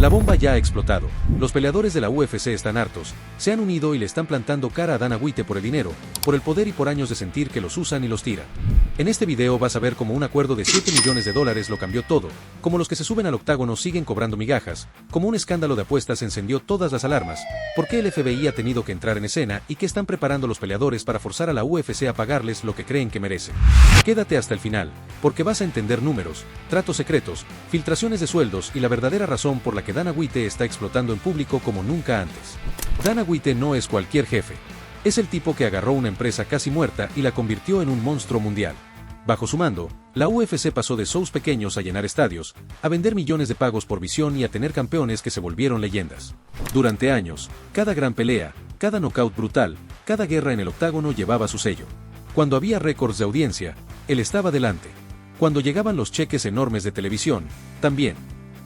La bomba ya ha explotado. Los peleadores de la UFC están hartos, se han unido y le están plantando cara a Dana White por el dinero, por el poder y por años de sentir que los usan y los tiran. En este video vas a ver cómo un acuerdo de $7 millones lo cambió todo, como los que se suben al octágono siguen cobrando migajas, como un escándalo de apuestas encendió todas las alarmas, por qué el FBI ha tenido que entrar en escena y qué están preparando los peleadores para forzar a la UFC a pagarles lo que creen que merecen. Quédate hasta el final, porque vas a entender números, tratos secretos, filtraciones de sueldos y la verdadera razón por la que Dana White está explotando en público como nunca antes. Dana White no es cualquier jefe. Es el tipo que agarró una empresa casi muerta y la convirtió en un monstruo mundial. Bajo su mando, la UFC pasó de shows pequeños a llenar estadios, a vender millones de pagos por visión y a tener campeones que se volvieron leyendas. Durante años, cada gran pelea, cada knockout brutal, cada guerra en el octágono llevaba su sello. Cuando había récords de audiencia, él estaba delante. Cuando llegaban los cheques enormes de televisión, también.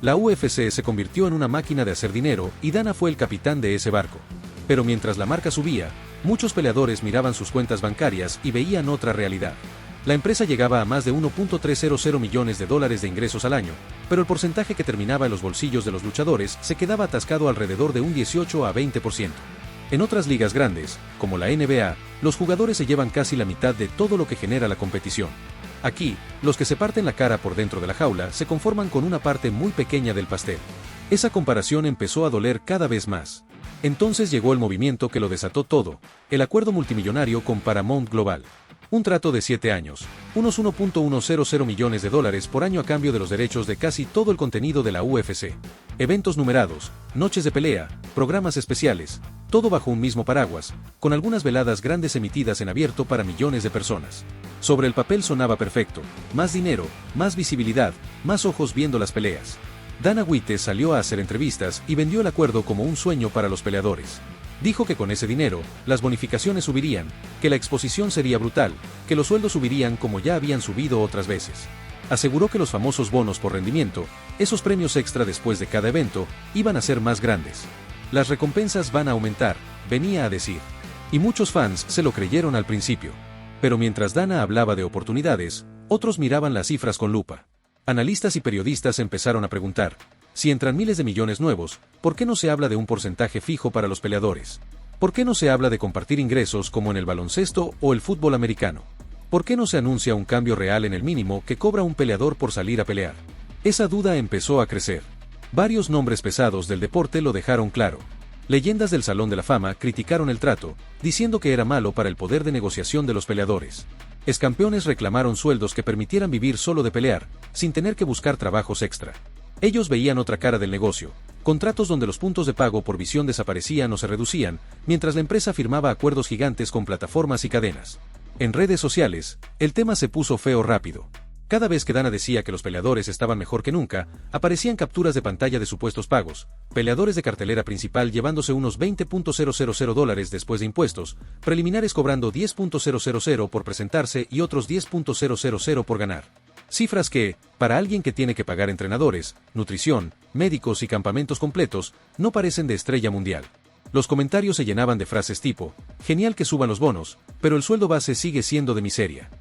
La UFC se convirtió en una máquina de hacer dinero y Dana fue el capitán de ese barco. Pero mientras la marca subía, muchos peleadores miraban sus cuentas bancarias y veían otra realidad. La empresa llegaba a más de $1.300 millones de ingresos al año, pero el porcentaje que terminaba en los bolsillos de los luchadores se quedaba atascado alrededor de un 18 a 20%. En otras ligas grandes, como la NBA, los jugadores se llevan casi la mitad de todo lo que genera la competición. Aquí, los que se parten la cara por dentro de la jaula se conforman con una parte muy pequeña del pastel. Esa comparación empezó a doler cada vez más. Entonces llegó el movimiento que lo desató todo, el acuerdo multimillonario con Paramount Global. Un trato de 7 años, unos $1.100 millones por año a cambio de los derechos de casi todo el contenido de la UFC. Eventos numerados, noches de pelea, programas especiales, todo bajo un mismo paraguas, con algunas veladas grandes emitidas en abierto para millones de personas. Sobre el papel sonaba perfecto, más dinero, más visibilidad, más ojos viendo las peleas. Dana White salió a hacer entrevistas y vendió el acuerdo como un sueño para los peleadores. Dijo que con ese dinero, las bonificaciones subirían, que la exposición sería brutal, que los sueldos subirían como ya habían subido otras veces. Aseguró que los famosos bonos por rendimiento, esos premios extra después de cada evento, iban a ser más grandes. Las recompensas van a aumentar, venía a decir. Y muchos fans se lo creyeron al principio. Pero mientras Dana hablaba de oportunidades, otros miraban las cifras con lupa. Analistas y periodistas empezaron a preguntar, si entran miles de millones nuevos, ¿por qué no se habla de un porcentaje fijo para los peleadores? ¿Por qué no se habla de compartir ingresos como en el baloncesto o el fútbol americano? ¿Por qué no se anuncia un cambio real en el mínimo que cobra un peleador por salir a pelear? Esa duda empezó a crecer. Varios nombres pesados del deporte lo dejaron claro. Leyendas del Salón de la Fama criticaron el trato, diciendo que era malo para el poder de negociación de los peleadores. Excampeones reclamaron sueldos que permitieran vivir solo de pelear, sin tener que buscar trabajos extra. Ellos veían otra cara del negocio, contratos donde los puntos de pago por visión desaparecían o se reducían, mientras la empresa firmaba acuerdos gigantes con plataformas y cadenas. En redes sociales, el tema se puso feo rápido. Cada vez que Dana decía que los peleadores estaban mejor que nunca, aparecían capturas de pantalla de supuestos pagos, peleadores de cartelera principal llevándose unos $20.000 después de impuestos, preliminares cobrando $10.000 por presentarse y otros $10.000 por ganar. Cifras que, para alguien que tiene que pagar entrenadores, nutrición, médicos y campamentos completos, no parecen de estrella mundial. Los comentarios se llenaban de frases tipo, genial que suban los bonos, pero el sueldo base sigue siendo de miseria.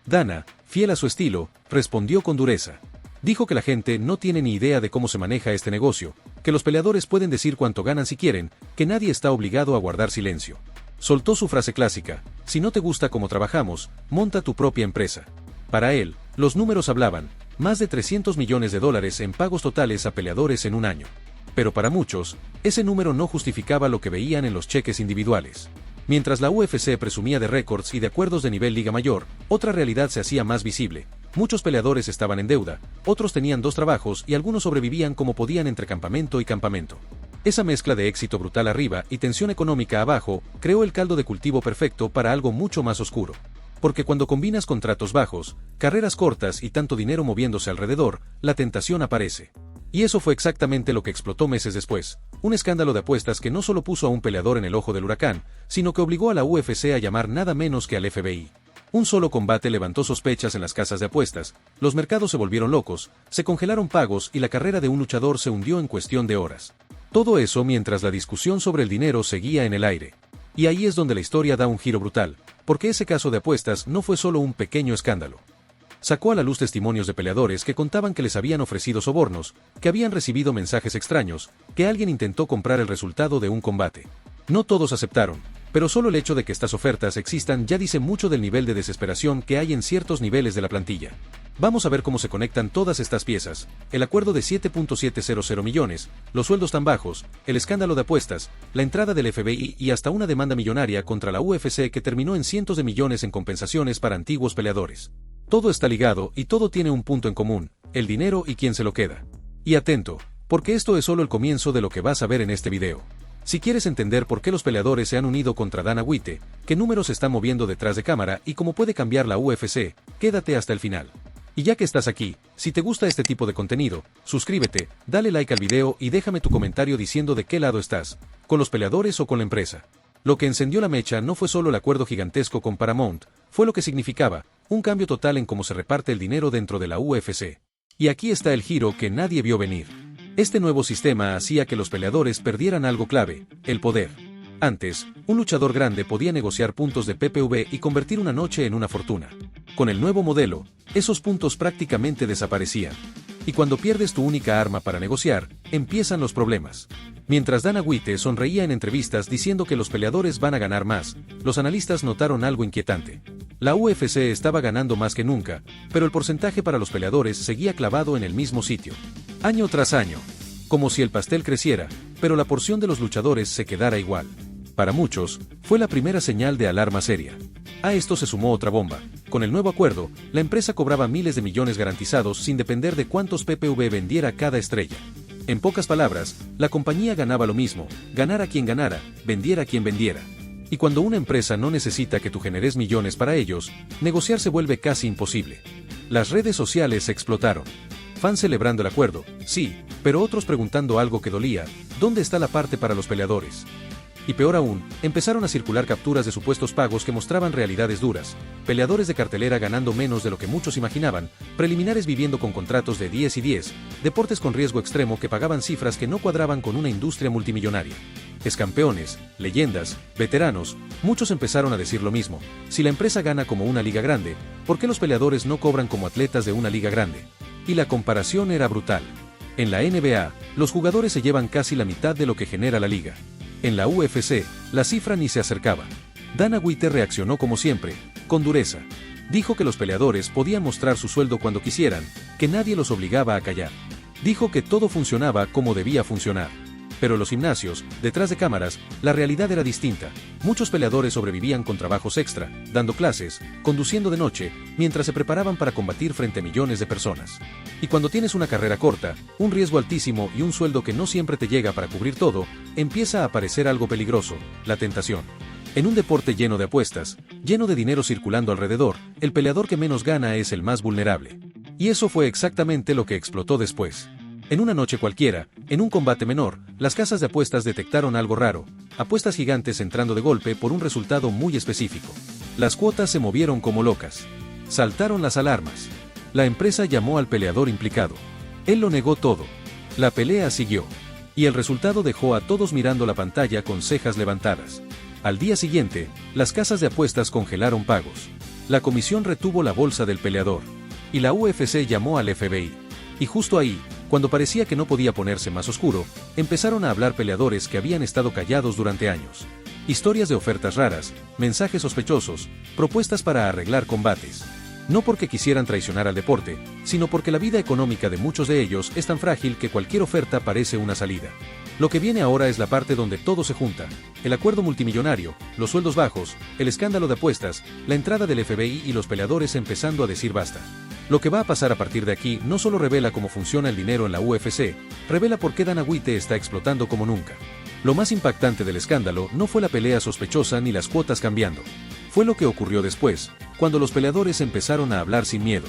Dana, fiel a su estilo, respondió con dureza. Dijo que la gente no tiene ni idea de cómo se maneja este negocio, que los peleadores pueden decir cuánto ganan si quieren, que nadie está obligado a guardar silencio. Soltó su frase clásica, si no te gusta cómo trabajamos, monta tu propia empresa. Para él, los números hablaban, más de $300 millones en pagos totales a peleadores en un año. Pero para muchos, ese número no justificaba lo que veían en los cheques individuales. Mientras la UFC presumía de récords y de acuerdos de nivel Liga Mayor, otra realidad se hacía más visible. Muchos peleadores estaban en deuda, otros tenían 2 trabajos y algunos sobrevivían como podían entre campamento y campamento. Esa mezcla de éxito brutal arriba y tensión económica abajo creó el caldo de cultivo perfecto para algo mucho más oscuro. Porque cuando combinas contratos bajos, carreras cortas y tanto dinero moviéndose alrededor, la tentación aparece. Y eso fue exactamente lo que explotó meses después, un escándalo de apuestas que no solo puso a un peleador en el ojo del huracán, sino que obligó a la UFC a llamar nada menos que al FBI. Un solo combate levantó sospechas en las casas de apuestas, los mercados se volvieron locos, se congelaron pagos y la carrera de un luchador se hundió en cuestión de horas. Todo eso mientras la discusión sobre el dinero seguía en el aire. Y ahí es donde la historia da un giro brutal, porque ese caso de apuestas no fue solo un pequeño escándalo. sacó a la luz testimonios de peleadores que contaban que les habían ofrecido sobornos, que habían recibido mensajes extraños, que alguien intentó comprar el resultado de un combate. No todos aceptaron, pero solo el hecho de que estas ofertas existan ya dice mucho del nivel de desesperación que hay en ciertos niveles de la plantilla. Vamos a ver cómo se conectan todas estas piezas: el acuerdo de 7.700 millones, los sueldos tan bajos, el escándalo de apuestas, la entrada del FBI y hasta una demanda millonaria contra la UFC que terminó en cientos de millones en compensaciones para antiguos peleadores. Todo está ligado y todo tiene un punto en común: el dinero y quién se lo queda. Y atento, porque esto es solo el comienzo de lo que vas a ver en este video. Si quieres entender por qué los peleadores se han unido contra Dana White, qué números se están moviendo detrás de cámara y cómo puede cambiar la UFC, quédate hasta el final. Y ya que estás aquí, si te gusta este tipo de contenido, suscríbete, dale like al video y déjame tu comentario diciendo de qué lado estás, con los peleadores o con la empresa. Lo que encendió la mecha no fue solo el acuerdo gigantesco con Paramount, fue lo que significaba un cambio total en cómo se reparte el dinero dentro de la UFC. Y aquí está el giro que nadie vio venir. Este nuevo sistema hacía que los peleadores perdieran algo clave: el poder. Antes, un luchador grande podía negociar puntos de PPV y convertir una noche en una fortuna. Con el nuevo modelo, esos puntos prácticamente desaparecían. Y cuando pierdes tu única arma para negociar, empiezan los problemas. Mientras Dana White sonreía en entrevistas diciendo que los peleadores van a ganar más, los analistas notaron algo inquietante. La UFC estaba ganando más que nunca, pero el porcentaje para los peleadores seguía clavado en el mismo sitio. Año tras año. Como si el pastel creciera, pero la porción de los luchadores se quedara igual. Para muchos, fue la primera señal de alarma seria. A esto se sumó otra bomba. Con el nuevo acuerdo, la empresa cobraba miles de millones garantizados sin depender de cuántos PPV vendiera cada estrella. En pocas palabras, la compañía ganaba lo mismo, ganara quien ganara, vendiera quien vendiera. Y cuando una empresa no necesita que tú generes millones para ellos, negociar se vuelve casi imposible. Las redes sociales explotaron. Fans celebrando el acuerdo, sí, pero otros preguntando algo que dolía: ¿dónde está la parte para los peleadores? Y peor aún, empezaron a circular capturas de supuestos pagos que mostraban realidades duras: peleadores de cartelera ganando menos de lo que muchos imaginaban, preliminares viviendo con contratos de 10 y 10, deportes con riesgo extremo que pagaban cifras que no cuadraban con una industria multimillonaria. Excampeones, leyendas, veteranos, muchos empezaron a decir lo mismo: si la empresa gana como una liga grande, ¿por qué los peleadores no cobran como atletas de una liga grande? Y la comparación era brutal. En la NBA, los jugadores se llevan casi la mitad de lo que genera la liga. En la UFC, la cifra ni se acercaba. Dana White reaccionó como siempre, con dureza. Dijo que los peleadores podían mostrar su sueldo cuando quisieran, que nadie los obligaba a callar. Dijo que todo funcionaba como debía funcionar. Pero en los gimnasios, detrás de cámaras, la realidad era distinta. Muchos peleadores sobrevivían con trabajos extra, dando clases, conduciendo de noche, mientras se preparaban para combatir frente a millones de personas. Y cuando tienes una carrera corta, un riesgo altísimo y un sueldo que no siempre te llega para cubrir todo, empieza a aparecer algo peligroso: la tentación. En un deporte lleno de apuestas, lleno de dinero circulando alrededor, el peleador que menos gana es el más vulnerable. Y eso fue exactamente lo que explotó después. En una noche cualquiera, en un combate menor, las casas de apuestas detectaron algo raro: apuestas gigantes entrando de golpe por un resultado muy específico. Las cuotas se movieron como locas. Saltaron las alarmas. La empresa llamó al peleador implicado. Él lo negó todo. La pelea siguió. Y el resultado dejó a todos mirando la pantalla con cejas levantadas. Al día siguiente, las casas de apuestas congelaron pagos. La comisión retuvo la bolsa del peleador. Y la UFC llamó al FBI. Y justo ahí, cuando parecía que no podía ponerse más oscuro, empezaron a hablar peleadores que habían estado callados durante años. Historias de ofertas raras, mensajes sospechosos, propuestas para arreglar combates. No porque quisieran traicionar al deporte, sino porque la vida económica de muchos de ellos es tan frágil que cualquier oferta parece una salida. Lo que viene ahora es la parte donde todo se junta: el acuerdo multimillonario, los sueldos bajos, el escándalo de apuestas, la entrada del FBI y los peleadores empezando a decir basta. Lo que va a pasar a partir de aquí no solo revela cómo funciona el dinero en la UFC, revela por qué Dana White está explotando como nunca. Lo más impactante del escándalo no fue la pelea sospechosa ni las cuotas cambiando. Fue lo que ocurrió después, cuando los peleadores empezaron a hablar sin miedo.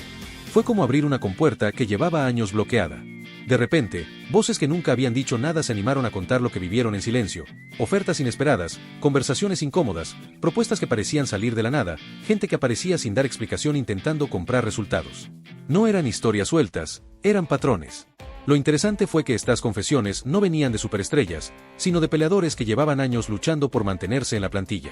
Fue como abrir una compuerta que llevaba años bloqueada. De repente, voces que nunca habían dicho nada se animaron a contar lo que vivieron en silencio: ofertas inesperadas, conversaciones incómodas, propuestas que parecían salir de la nada, gente que aparecía sin dar explicación intentando comprar resultados. No eran historias sueltas, eran patrones. Lo interesante fue que estas confesiones no venían de superestrellas, sino de peleadores que llevaban años luchando por mantenerse en la plantilla.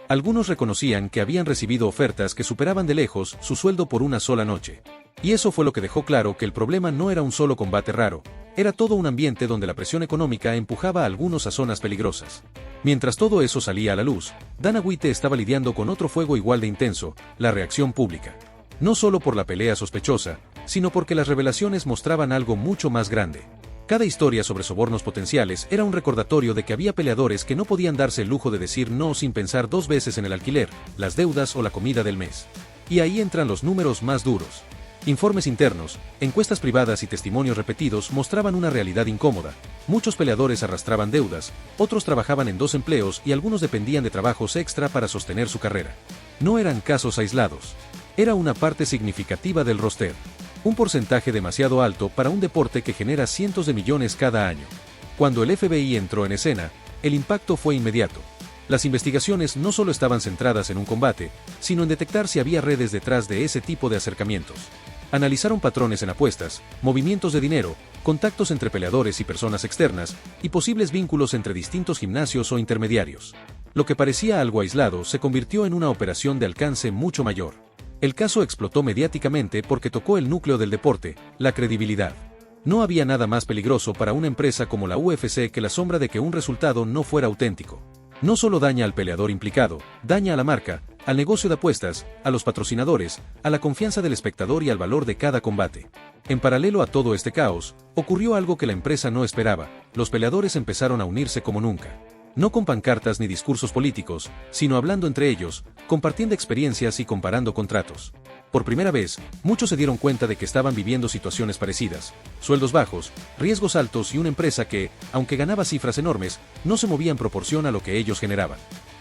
Algunos reconocían que habían recibido ofertas que superaban de lejos su sueldo por una sola noche. Y eso fue lo que dejó claro que el problema no era un solo combate raro, era todo un ambiente donde la presión económica empujaba a algunos a zonas peligrosas. Mientras todo eso salía a la luz, Dana White estaba lidiando con otro fuego igual de intenso, la reacción pública. No solo por la pelea sospechosa, sino porque las revelaciones mostraban algo mucho más grande. Cada historia sobre sobornos potenciales era un recordatorio de que había peleadores que no podían darse el lujo de decir no sin pensar dos veces en el alquiler, las deudas o la comida del mes. Y ahí entran los números más duros. Informes internos, encuestas privadas y testimonios repetidos mostraban una realidad incómoda. Muchos peleadores arrastraban deudas, otros trabajaban en 2 empleos y algunos dependían de trabajos extra para sostener su carrera. No eran casos aislados. Era una parte significativa del roster. Un porcentaje demasiado alto para un deporte que genera cientos de millones cada año. Cuando el FBI entró en escena, el impacto fue inmediato. Las investigaciones no solo estaban centradas en un combate, sino en detectar si había redes detrás de ese tipo de acercamientos. Analizaron patrones en apuestas, movimientos de dinero, contactos entre peleadores y personas externas, y posibles vínculos entre distintos gimnasios o intermediarios. Lo que parecía algo aislado se convirtió en una operación de alcance mucho mayor. El caso explotó mediáticamente porque tocó el núcleo del deporte, la credibilidad. No había nada más peligroso para una empresa como la UFC que la sombra de que un resultado no fuera auténtico. No solo daña al peleador implicado, daña a la marca, al negocio de apuestas, a los patrocinadores, a la confianza del espectador y al valor de cada combate. En paralelo a todo este caos, ocurrió algo que la empresa no esperaba: los peleadores empezaron a unirse como nunca. No con pancartas ni discursos políticos, sino hablando entre ellos, compartiendo experiencias y comparando contratos. Por primera vez, muchos se dieron cuenta de que estaban viviendo situaciones parecidas: sueldos bajos, riesgos altos y una empresa que, aunque ganaba cifras enormes, no se movía en proporción a lo que ellos generaban.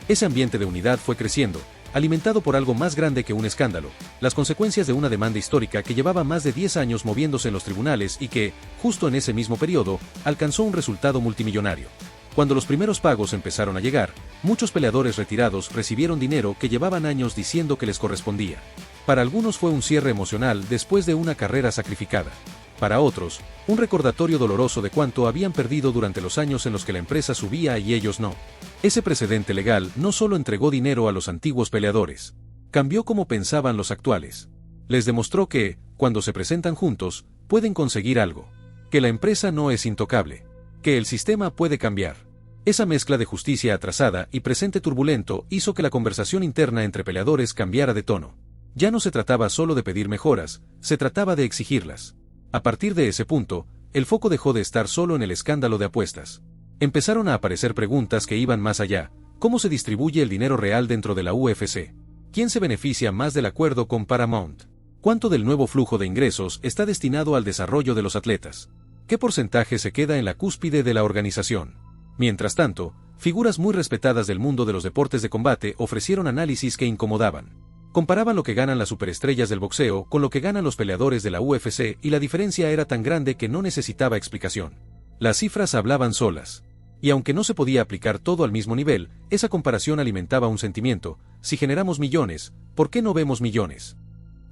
Ese ambiente de unidad fue creciendo, alimentado por algo más grande que un escándalo: las consecuencias de una demanda histórica que llevaba más de 10 años moviéndose en los tribunales y que, justo en ese mismo periodo, alcanzó un resultado multimillonario. Cuando los primeros pagos empezaron a llegar, muchos peleadores retirados recibieron dinero que llevaban años diciendo que les correspondía. Para algunos fue un cierre emocional después de una carrera sacrificada. Para otros, un recordatorio doloroso de cuánto habían perdido durante los años en los que la empresa subía y ellos no. Ese precedente legal no solo entregó dinero a los antiguos peleadores, cambió cómo pensaban los actuales. Les demostró que, cuando se presentan juntos, pueden conseguir algo. Que la empresa no es intocable. Que el sistema puede cambiar. Esa mezcla de justicia atrasada y presente turbulento hizo que la conversación interna entre peleadores cambiara de tono. Ya no se trataba solo de pedir mejoras, se trataba de exigirlas. A partir de ese punto, el foco dejó de estar solo en el escándalo de apuestas. Empezaron a aparecer preguntas que iban más allá: ¿cómo se distribuye el dinero real dentro de la UFC? ¿Quién se beneficia más del acuerdo con Paramount? ¿Cuánto del nuevo flujo de ingresos está destinado al desarrollo de los atletas? ¿Qué porcentaje se queda en la cúspide de la organización? Mientras tanto, figuras muy respetadas del mundo de los deportes de combate ofrecieron análisis que incomodaban. Comparaban lo que ganan las superestrellas del boxeo con lo que ganan los peleadores de la UFC y la diferencia era tan grande que no necesitaba explicación. Las cifras hablaban solas. Y aunque no se podía aplicar todo al mismo nivel, esa comparación alimentaba un sentimiento: si generamos millones, ¿por qué no vemos millones?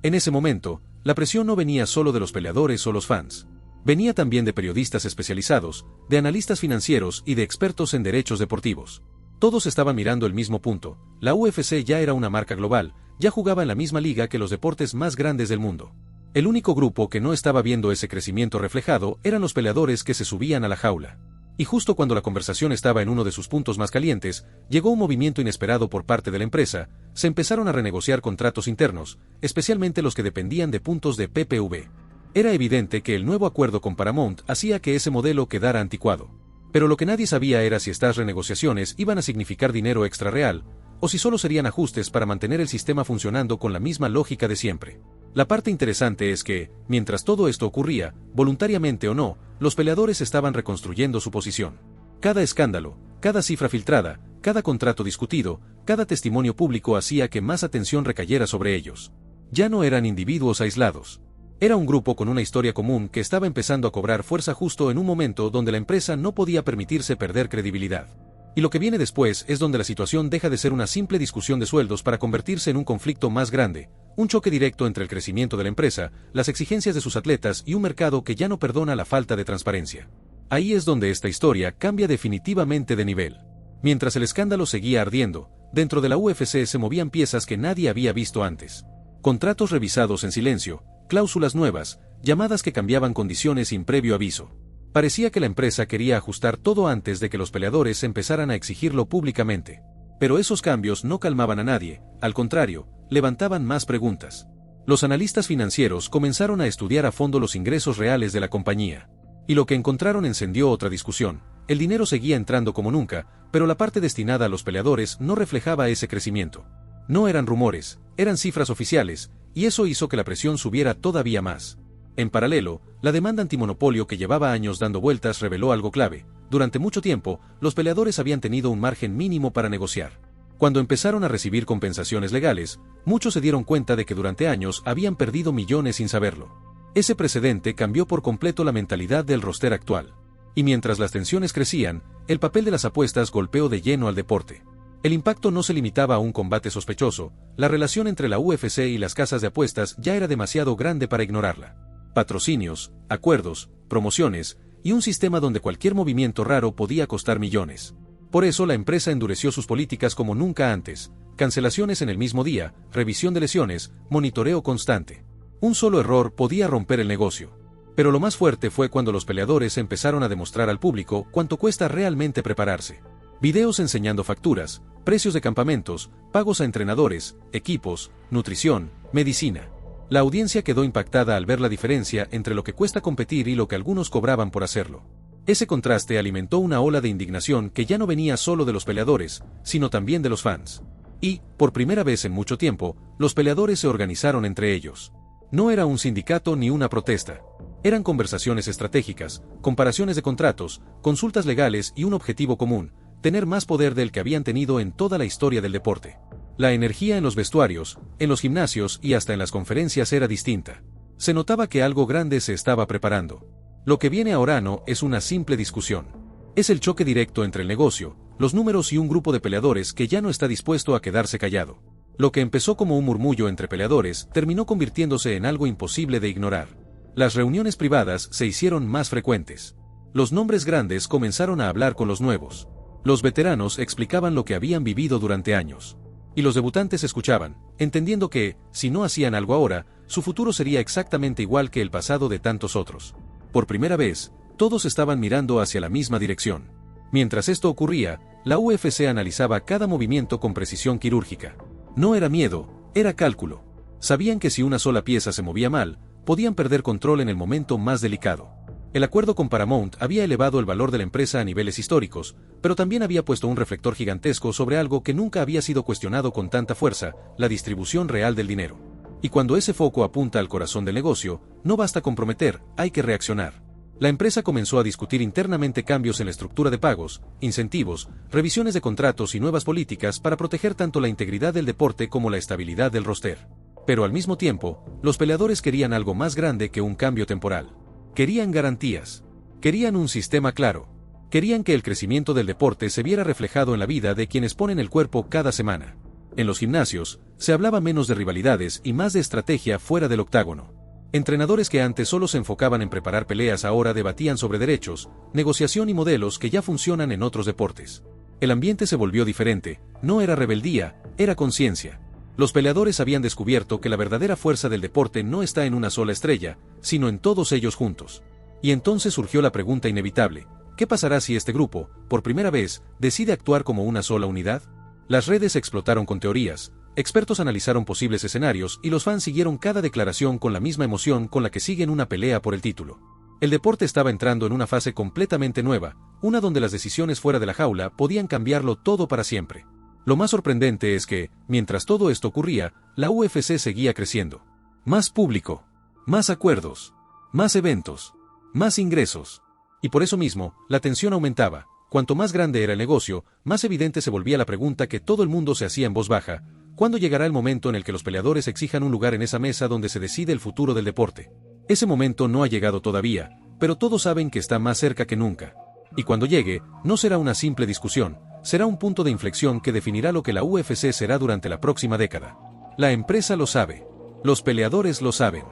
En ese momento, la presión no venía solo de los peleadores o los fans. Venía también de periodistas especializados, de analistas financieros y de expertos en derechos deportivos. Todos estaban mirando el mismo punto: la UFC ya era una marca global, ya jugaba en la misma liga que los deportes más grandes del mundo. El único grupo que no estaba viendo ese crecimiento reflejado eran los peleadores que se subían a la jaula. Y justo cuando la conversación estaba en uno de sus puntos más calientes, llegó un movimiento inesperado por parte de la empresa: se empezaron a renegociar contratos internos, especialmente los que dependían de puntos de PPV. Era evidente que el nuevo acuerdo con Paramount hacía que ese modelo quedara anticuado. Pero lo que nadie sabía era si estas renegociaciones iban a significar dinero extra real, o si solo serían ajustes para mantener el sistema funcionando con la misma lógica de siempre. La parte interesante es que, mientras todo esto ocurría, voluntariamente o no, los peleadores estaban reconstruyendo su posición. Cada escándalo, cada cifra filtrada, cada contrato discutido, cada testimonio público hacía que más atención recayera sobre ellos. Ya no eran individuos aislados. Era un grupo con una historia común que estaba empezando a cobrar fuerza justo en un momento donde la empresa no podía permitirse perder credibilidad. Y lo que viene después es donde la situación deja de ser una simple discusión de sueldos para convertirse en un conflicto más grande, un choque directo entre el crecimiento de la empresa, las exigencias de sus atletas y un mercado que ya no perdona la falta de transparencia. Ahí es donde esta historia cambia definitivamente de nivel. Mientras el escándalo seguía ardiendo, Dentro de la UFC se movían piezas que nadie había visto antes. Contratos revisados en silencio, cláusulas nuevas, llamadas que cambiaban condiciones sin previo aviso. Parecía que la empresa quería ajustar todo antes de que los peleadores empezaran a exigirlo públicamente. Pero esos cambios no calmaban a nadie, al contrario, levantaban más preguntas. Los analistas financieros comenzaron a estudiar a fondo los ingresos reales de la compañía. Y lo que encontraron encendió otra discusión. El dinero seguía entrando como nunca, pero la parte destinada a los peleadores no reflejaba ese crecimiento. No eran rumores, eran cifras oficiales, y eso hizo que la presión subiera todavía más. En paralelo, la demanda antimonopolio que llevaba años dando vueltas reveló algo clave. Durante mucho tiempo, los peleadores habían tenido un margen mínimo para negociar. Cuando empezaron a recibir compensaciones legales, muchos se dieron cuenta de que durante años habían perdido millones sin saberlo. Ese precedente cambió por completo la mentalidad del roster actual. Y mientras las tensiones crecían, el papel de las apuestas golpeó de lleno al deporte. El impacto no se limitaba a un combate sospechoso, la relación entre la UFC y las casas de apuestas ya era demasiado grande para ignorarla. Patrocinios, acuerdos, promociones, y un sistema donde cualquier movimiento raro podía costar millones. Por eso la empresa endureció sus políticas como nunca antes, cancelaciones en el mismo día, revisión de lesiones, monitoreo constante. Un solo error podía romper el negocio. Pero lo más fuerte fue cuando los peleadores empezaron a demostrar al público cuánto cuesta realmente prepararse. Videos enseñando facturas, precios de campamentos, pagos a entrenadores, equipos, nutrición, medicina. La audiencia quedó impactada al ver la diferencia entre lo que cuesta competir y lo que algunos cobraban por hacerlo. Ese contraste alimentó una ola de indignación que ya no venía solo de los peleadores, sino también de los fans. Y, por primera vez en mucho tiempo, los peleadores se organizaron entre ellos. No era un sindicato ni una protesta. Eran conversaciones estratégicas, comparaciones de contratos, consultas legales y un objetivo común: tener más poder del que habían tenido en toda la historia del deporte. La energía en los vestuarios, en los gimnasios y hasta en las conferencias era distinta. Se notaba que algo grande se estaba preparando. Lo que viene ahora no es una simple discusión. Es el choque directo entre el negocio, los números y un grupo de peleadores que ya no está dispuesto a quedarse callado. Lo que empezó como un murmullo entre peleadores terminó convirtiéndose en algo imposible de ignorar. Las reuniones privadas se hicieron más frecuentes. Los nombres grandes comenzaron a hablar con los nuevos. Los veteranos explicaban lo que habían vivido durante años. Y los debutantes escuchaban, entendiendo que, si no hacían algo ahora, su futuro sería exactamente igual que el pasado de tantos otros. Por primera vez, todos estaban mirando hacia la misma dirección. Mientras esto ocurría, la UFC analizaba cada movimiento con precisión quirúrgica. No era miedo, era cálculo. Sabían que si una sola pieza se movía mal, podían perder control en el momento más delicado. El acuerdo con Paramount había elevado el valor de la empresa a niveles históricos, pero también había puesto un reflector gigantesco sobre algo que nunca había sido cuestionado con tanta fuerza: la distribución real del dinero. Y cuando ese foco apunta al corazón del negocio, no basta con prometer, hay que reaccionar. La empresa comenzó a discutir internamente cambios en la estructura de pagos, incentivos, revisiones de contratos y nuevas políticas para proteger tanto la integridad del deporte como la estabilidad del roster. Pero al mismo tiempo, los peleadores querían algo más grande que un cambio temporal. Querían garantías. Querían un sistema claro. Querían que el crecimiento del deporte se viera reflejado en la vida de quienes ponen el cuerpo cada semana. En los gimnasios, se hablaba menos de rivalidades y más de estrategia fuera del octágono. Entrenadores que antes solo se enfocaban en preparar peleas ahora debatían sobre derechos, negociación y modelos que ya funcionan en otros deportes. El ambiente se volvió diferente, no era rebeldía, era conciencia. Los peleadores habían descubierto que la verdadera fuerza del deporte no está en una sola estrella, sino en todos ellos juntos. Y entonces surgió la pregunta inevitable: ¿qué pasará si este grupo, por primera vez, decide actuar como una sola unidad? Las redes explotaron con teorías, expertos analizaron posibles escenarios y los fans siguieron cada declaración con la misma emoción con la que siguen una pelea por el título. El deporte estaba entrando en una fase completamente nueva, una donde las decisiones fuera de la jaula podían cambiarlo todo para siempre. Lo más sorprendente es que, mientras todo esto ocurría, la UFC seguía creciendo. Más público, más acuerdos, más eventos, más ingresos. Y por eso mismo, la tensión aumentaba. Cuanto más grande era el negocio, más evidente se volvía la pregunta que todo el mundo se hacía en voz baja: ¿cuándo llegará el momento en el que los peleadores exijan un lugar en esa mesa donde se decide el futuro del deporte? Ese momento no ha llegado todavía, pero todos saben que está más cerca que nunca. Y cuando llegue, no será una simple discusión, será un punto de inflexión que definirá lo que la UFC será durante la próxima década. La empresa lo sabe. Los peleadores lo saben.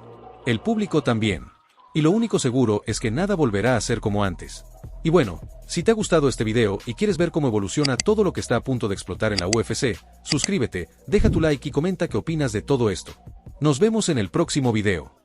El público también. Y lo único seguro es que nada volverá a ser como antes. Y bueno, si te ha gustado este video y quieres ver cómo evoluciona todo lo que está a punto de explotar en la UFC, suscríbete, deja tu like y comenta qué opinas de todo esto. Nos vemos en el próximo video.